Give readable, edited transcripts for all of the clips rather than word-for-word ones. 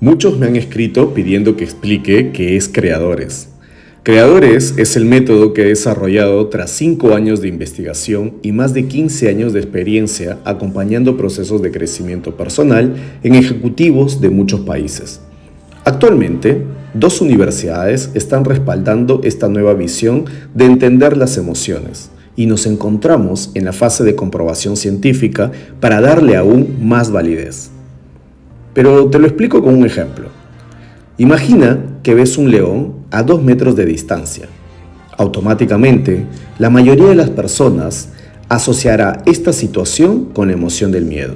Muchos me han escrito pidiendo que explique qué es Creadores. Creadores es el método que he desarrollado tras 5 años de investigación y más de 15 años de experiencia acompañando procesos de crecimiento personal en ejecutivos de muchos países. Actualmente, 2 universidades están respaldando esta nueva visión de entender las emociones y nos encontramos en la fase de comprobación científica para darle aún más validez. Pero te lo explico con un ejemplo. Imagina que ves un león a 2 metros de distancia. Automáticamente, la mayoría de las personas asociará esta situación con la emoción del miedo.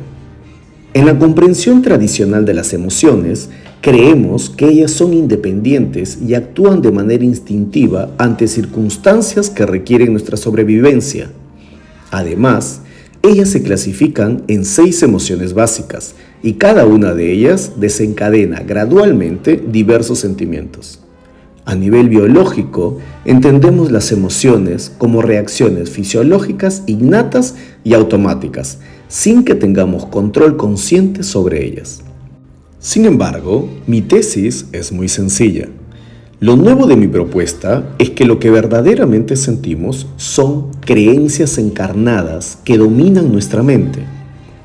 En la comprensión tradicional de las emociones, creemos que ellas son independientes y actúan de manera instintiva ante circunstancias que requieren nuestra sobrevivencia. Además, ellas se clasifican en 6 emociones básicas y cada una de ellas desencadena gradualmente diversos sentimientos. A nivel biológico, entendemos las emociones como reacciones fisiológicas innatas y automáticas, sin que tengamos control consciente sobre ellas. Sin embargo, mi tesis es muy sencilla. Lo nuevo de mi propuesta es que lo que verdaderamente sentimos son creencias encarnadas que dominan nuestra mente.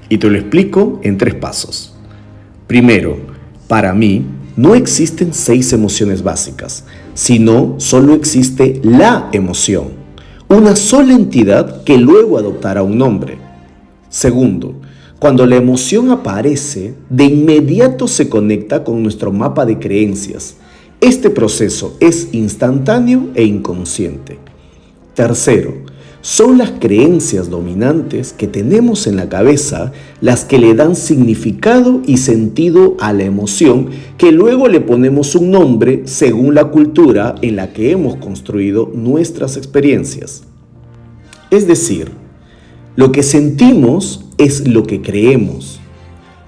Y te lo explico en 3 pasos. Primero, para mí no existen 6 emociones básicas, sino solo existe la emoción, una sola entidad que luego adoptará un nombre. Segundo, cuando la emoción aparece, de inmediato se conecta con nuestro mapa de creencias. Este proceso es instantáneo e inconsciente. Tercero, son las creencias dominantes que tenemos en la cabeza las que le dan significado y sentido a la emoción, que luego le ponemos un nombre según la cultura en la que hemos construido nuestras experiencias. Es decir, lo que sentimos es lo que creemos.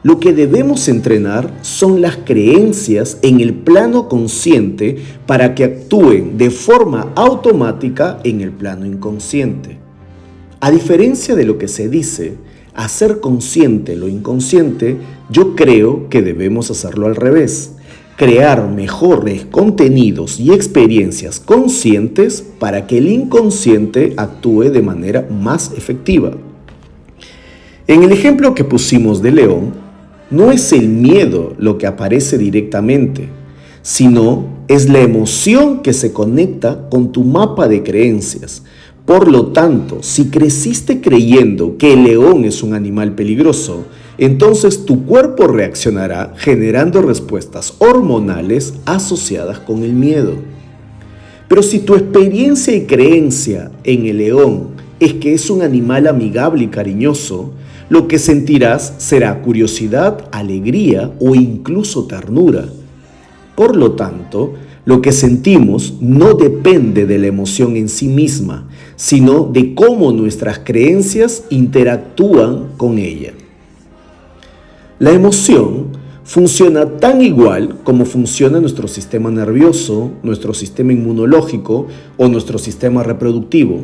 Lo que debemos entrenar son las creencias en el plano consciente para que actúen de forma automática en el plano inconsciente. A diferencia de lo que se dice, hacer consciente lo inconsciente, yo creo que debemos hacerlo al revés. Crear mejores contenidos y experiencias conscientes para que el inconsciente actúe de manera más efectiva. En el ejemplo que pusimos de león, no es el miedo lo que aparece directamente, sino es la emoción que se conecta con tu mapa de creencias. Por lo tanto, si creciste creyendo que el león es un animal peligroso, entonces tu cuerpo reaccionará generando respuestas hormonales asociadas con el miedo. Pero si tu experiencia y creencia en el león es que es un animal amigable y cariñoso, lo que sentirás será curiosidad, alegría o incluso ternura. Por lo tanto, lo que sentimos no depende de la emoción en sí misma, sino de cómo nuestras creencias interactúan con ella. La emoción funciona tan igual como funciona nuestro sistema nervioso, nuestro sistema inmunológico o nuestro sistema reproductivo.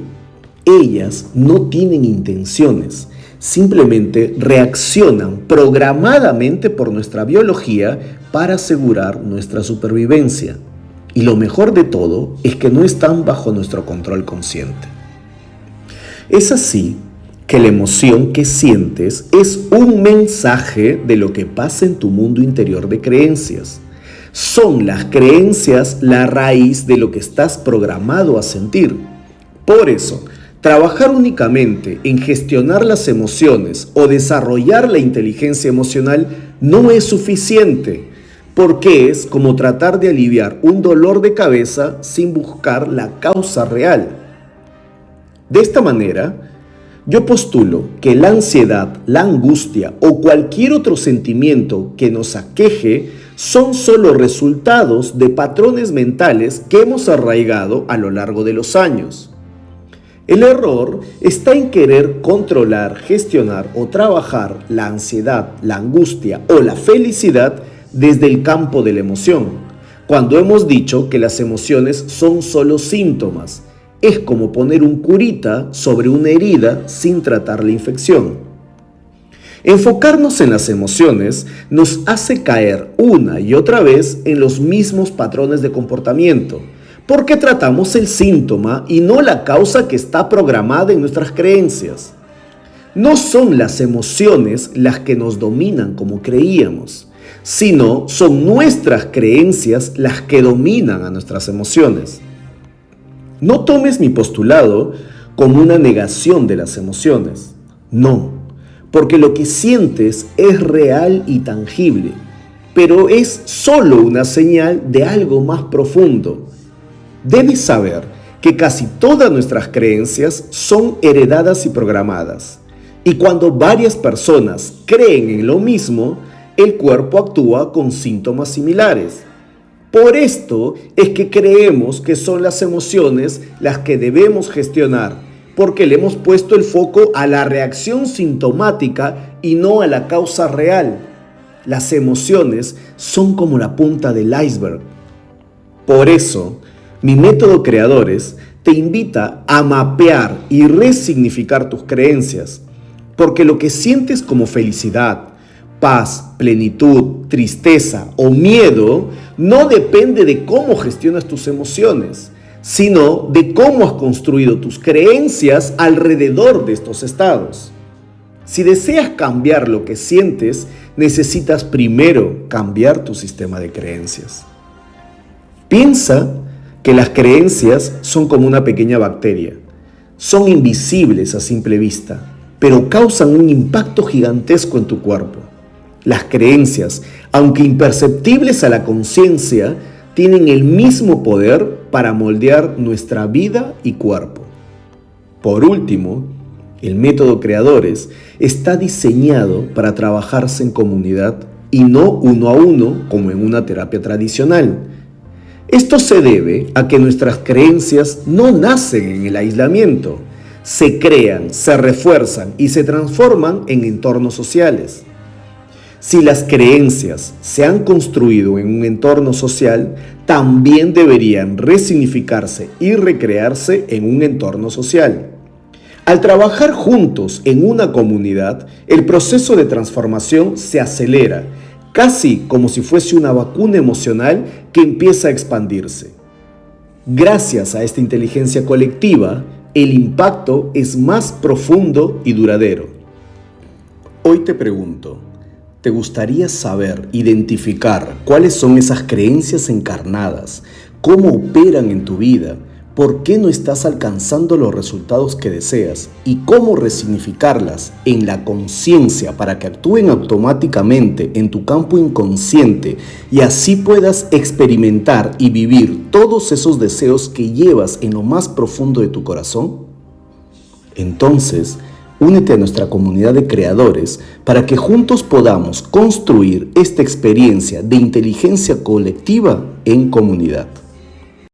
Ellas no tienen intenciones. Simplemente reaccionan programadamente por nuestra biología para asegurar nuestra supervivencia. Y lo mejor de todo es que no están bajo nuestro control consciente. Es así que la emoción que sientes es un mensaje de lo que pasa en tu mundo interior de creencias. Son las creencias la raíz de lo que estás programado a sentir. Por eso, trabajar únicamente en gestionar las emociones o desarrollar la inteligencia emocional no es suficiente, porque es como tratar de aliviar un dolor de cabeza sin buscar la causa real. De esta manera, yo postulo que la ansiedad, la angustia o cualquier otro sentimiento que nos aqueje son solo resultados de patrones mentales que hemos arraigado a lo largo de los años. El error está en querer controlar, gestionar o trabajar la ansiedad, la angustia o la felicidad desde el campo de la emoción, cuando hemos dicho que las emociones son solo síntomas. Es como poner un curita sobre una herida sin tratar la infección. Enfocarnos en las emociones nos hace caer una y otra vez en los mismos patrones de comportamiento, porque tratamos el síntoma y no la causa que está programada en nuestras creencias. No son las emociones las que nos dominan como creíamos, sino son nuestras creencias las que dominan a nuestras emociones. No tomes mi postulado como una negación de las emociones. No, porque lo que sientes es real y tangible, pero es solo una señal de algo más profundo. Debes saber que casi todas nuestras creencias son heredadas y programadas. Y cuando varias personas creen en lo mismo, el cuerpo actúa con síntomas similares. Por esto es que creemos que son las emociones las que debemos gestionar, porque le hemos puesto el foco a la reacción sintomática y no a la causa real. Las emociones son como la punta del iceberg. Por eso, mi método Creadores te invita a mapear y resignificar tus creencias, porque lo que sientes como felicidad, paz, plenitud, tristeza o miedo no depende de cómo gestionas tus emociones, sino de cómo has construido tus creencias alrededor de estos estados. Si deseas cambiar lo que sientes, necesitas primero cambiar tu sistema de creencias. Piensa que las creencias son como una pequeña bacteria. Son invisibles a simple vista, pero causan un impacto gigantesco en tu cuerpo. Las creencias, aunque imperceptibles a la conciencia, tienen el mismo poder para moldear nuestra vida y cuerpo. Por último, el método Creadores está diseñado para trabajarse en comunidad y no uno a uno como en una terapia tradicional. Esto se debe a que nuestras creencias no nacen en el aislamiento, se crean, se refuerzan y se transforman en entornos sociales. Si las creencias se han construido en un entorno social, también deberían resignificarse y recrearse en un entorno social. Al trabajar juntos en una comunidad, el proceso de transformación se acelera, casi como si fuese una vacuna emocional que empieza a expandirse. Gracias a esta inteligencia colectiva, el impacto es más profundo y duradero. Hoy te pregunto, ¿te gustaría saber, identificar cuáles son esas creencias encarnadas, cómo operan en tu vida, por qué no estás alcanzando los resultados que deseas y cómo resignificarlas en la conciencia para que actúen automáticamente en tu campo inconsciente y así puedas experimentar y vivir todos esos deseos que llevas en lo más profundo de tu corazón? Entonces, únete a nuestra comunidad de creadores para que juntos podamos construir esta experiencia de inteligencia colectiva en comunidad.